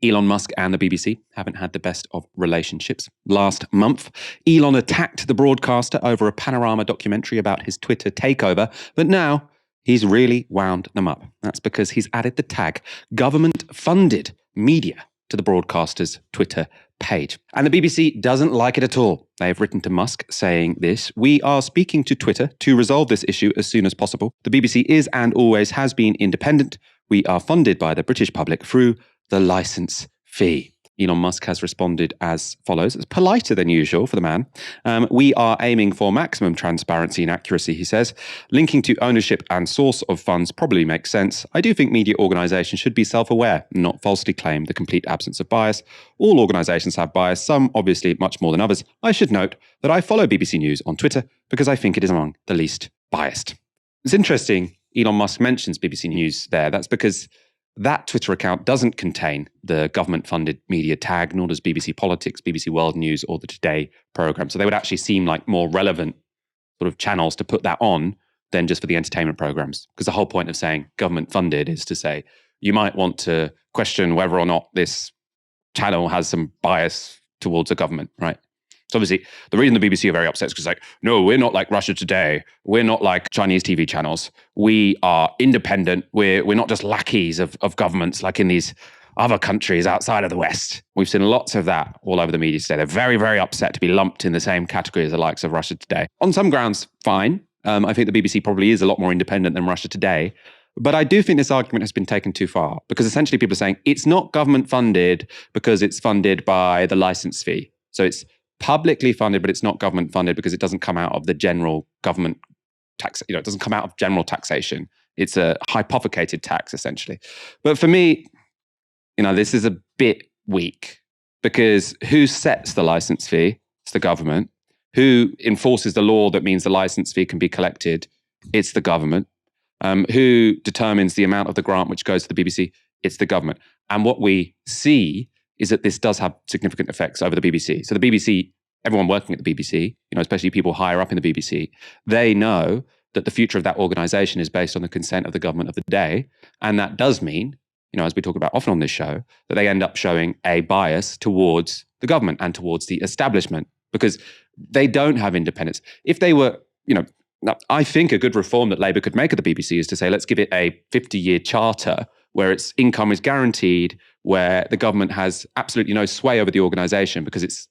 Elon Musk and the BBC haven't had the best of relationships. Last month, Elon attacked the broadcaster over a panorama documentary about his Twitter takeover, but now he's really wound them up. That's because he's added the tag government-funded media to the broadcaster's Twitter page. And the BBC doesn't like it at all. They have written to Musk saying this: "We are speaking to Twitter to resolve this issue as soon as possible. The BBC is and always has been independent. We are funded by the British public through the license fee." Elon Musk has responded as follows. It's politer than usual for the man. "We are aiming for maximum transparency and accuracy," he says. "Linking to ownership and source of funds probably makes sense. I do think media organisations should be self-aware, not falsely claim the complete absence of bias. All organisations have bias, some obviously much more than others. I should note that I follow BBC News on Twitter because I think it is among the least biased." It's interesting Elon Musk mentions BBC News there. That's because that Twitter account doesn't contain the government-funded media tag, nor does BBC Politics, BBC World News, or the Today programme. So they would actually seem like more relevant sort of channels to put that on than just for the entertainment programmes. Because the whole point of saying government-funded is to say you might want to question whether or not this channel has some bias towards the government, right? So obviously, the reason the BBC are very upset is because no, we're not like Russia Today. We're not like Chinese TV channels. We are independent. We're not just lackeys of governments like in these other countries outside of the West. We've seen lots of that all over the media today. They're very, very upset to be lumped in the same category as the likes of Russia Today. On some grounds, fine. I think the BBC probably is a lot more independent than Russia Today. But I do think this argument has been taken too far, because essentially people are saying it's not government funded because it's funded by the license fee. So it's publicly funded, but it's not government funded because it doesn't come out of the general government tax. It doesn't come out of general taxation. It's a hypothecated tax, essentially. But for me, this is a bit weak, because who sets the license fee? It's the government. Who enforces the law that means the license fee can be collected? It's the government. Who determines the amount of the grant which goes to the BBC? It's the government. And what we see is that this does have significant effects over the BBC. So the BBC, everyone working at the BBC, especially people higher up in the BBC, they know that the future of that organisation is based on the consent of the government of the day. And that does mean, as we talk about often on this show, that they end up showing a bias towards the government and towards the establishment, because they don't have independence. If they were, I think a good reform that Labour could make of the BBC is to say, let's give it a 50-year charter where its income is guaranteed, where the government has absolutely no sway over the organisation because it's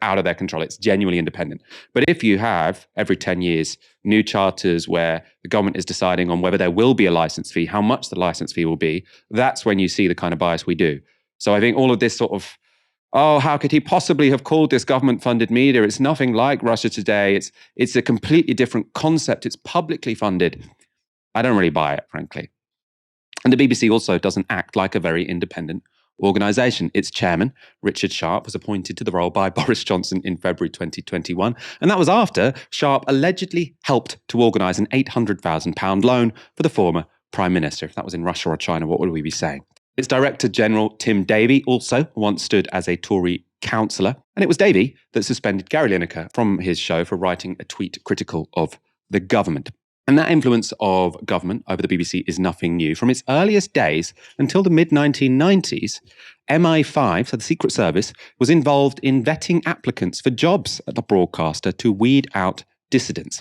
out of their control. It's genuinely independent. But if you have, every 10 years, new charters where the government is deciding on whether there will be a licence fee, how much the licence fee will be, that's when you see the kind of bias we do. So I think all of this sort of, how could he possibly have called this government-funded media? It's nothing like Russia Today. It's a completely different concept. It's publicly funded. I don't really buy it, frankly. And the BBC also doesn't act like a very independent organisation. Its chairman, Richard Sharp, was appointed to the role by Boris Johnson in February 2021. And that was after Sharp allegedly helped to organise an £800,000 loan for the former Prime Minister. If that was in Russia or China, what would we be saying? Its Director General, Tim Davie, also once stood as a Tory councillor. And it was Davie that suspended Gary Lineker from his show for writing a tweet critical of the government. And that influence of government over the BBC is nothing new. From its earliest days until the mid-1990s, MI5, so the Secret Service, was involved in vetting applicants for jobs at the broadcaster to weed out dissidents.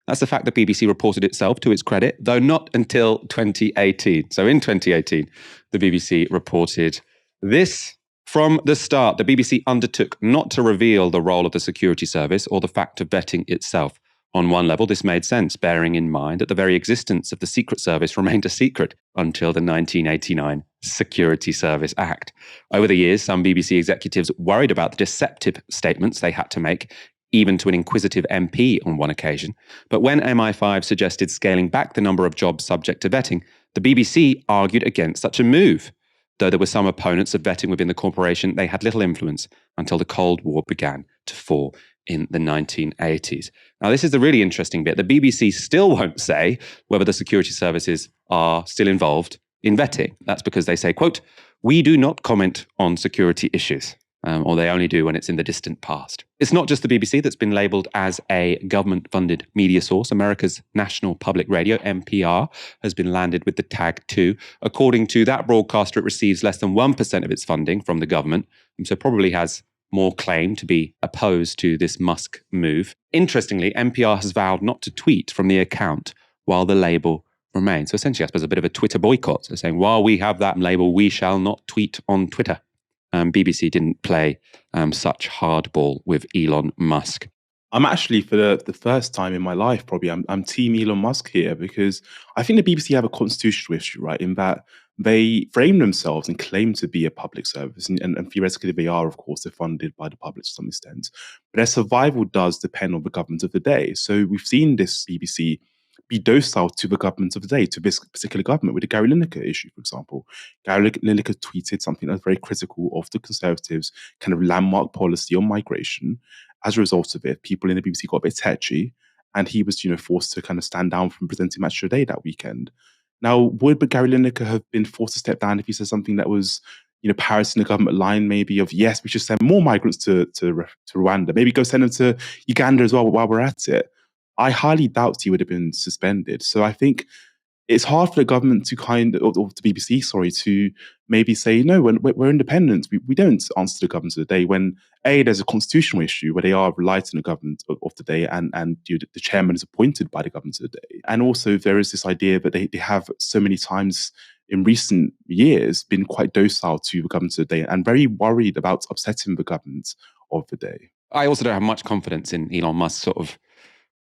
That's the fact the BBC reported itself to its credit, though not until 2018. So in 2018, the BBC reported this. From the start, the BBC undertook not to reveal the role of the security service or the fact of vetting itself. On one level, this made sense, bearing in mind that the very existence of the Secret Service remained a secret until the 1989 Security Service Act. Over the years, some BBC executives worried about the deceptive statements they had to make, even to an inquisitive MP on one occasion. But when MI5 suggested scaling back the number of jobs subject to vetting, the BBC argued against such a move. Though there were some opponents of vetting within the corporation, they had little influence until the Cold War began to fall in the 1980s. Now, this is the really interesting bit. The BBC still won't say whether the security services are still involved in vetting. That's because they say, quote, "We do not comment on security issues." or they only do when it's in the distant past. It's not just the BBC that's been labelled as a government-funded media source. America's National Public Radio, NPR, has been landed with the tag too. According to that broadcaster, it receives less than 1% of its funding from the government, and so probably has more claim to be opposed to this Musk move. Interestingly, NPR has vowed not to tweet from the account while the label remains. So essentially, I suppose, a bit of a Twitter boycott. So saying, while we have that label, we shall not tweet on Twitter. BBC didn't play such hardball with Elon Musk. I'm actually, for the first time in my life, probably, I'm team Elon Musk here, because I think the BBC have a constitutional issue, right, in that they frame themselves and claim to be a public service. And theoretically, they are, of course, they're funded by the public to some extent. But their survival does depend on the government of the day. So we've seen this BBC be docile to the government of the day, to this particular government, with the Gary Lineker issue, for example. Gary Lineker tweeted something that was very critical of the Conservatives' kind of landmark policy on migration. As a result of it, people in the BBC got a bit tetchy, and he was, forced to kind of stand down from presenting Match of the Day that weekend. Now, would Gary Lineker have been forced to step down if he said something that was, parroting the government line, maybe of, yes, we should send more migrants to Rwanda, maybe go send them to Uganda as well while we're at it? I highly doubt he would have been suspended. So I think it's hard for the government to or the BBC, sorry, to maybe say, no, we're independent. We don't answer the government of the day, when A, there's a constitutional issue where they are reliant on the government of the day, and the chairman is appointed by the government of the day. And also there is this idea that they have so many times in recent years been quite docile to the government of the day and very worried about upsetting the government of the day. I also don't have much confidence in Elon Musk's sort of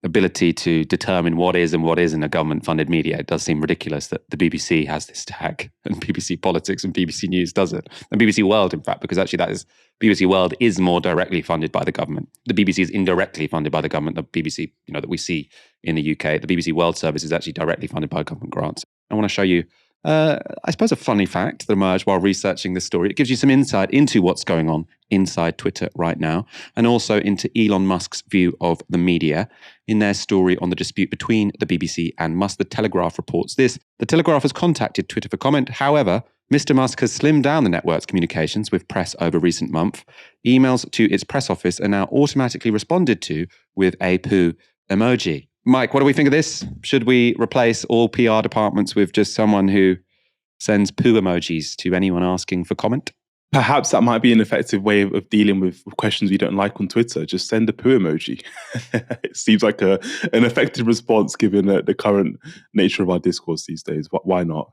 ability to determine what is and what isn't a government-funded media. It does seem ridiculous that the BBC has this tag, and BBC Politics and BBC News doesn't, and BBC World, in fact, because actually BBC World is more directly funded by the government. The BBC is indirectly funded by the government. The BBC, that we see in the UK, the BBC World Service is actually directly funded by government grants. I want to show you, I suppose, a funny fact that emerged while researching this story. It gives you some insight into what's going on inside Twitter right now, and also into Elon Musk's view of the media. In their story on the dispute between the BBC and Musk, The Telegraph reports this. The Telegraph has contacted Twitter for comment. However, Mr. Musk has slimmed down the network's communications with press over recent months. Emails to its press office are now automatically responded to with a poo emoji. Mike, what do we think of this? Should we replace all PR departments with just someone who sends poo emojis to anyone asking for comment? Perhaps that might be an effective way of dealing with questions we don't like on Twitter. Just send a poo emoji. It seems like an effective response given the current nature of our discourse these days. Why not?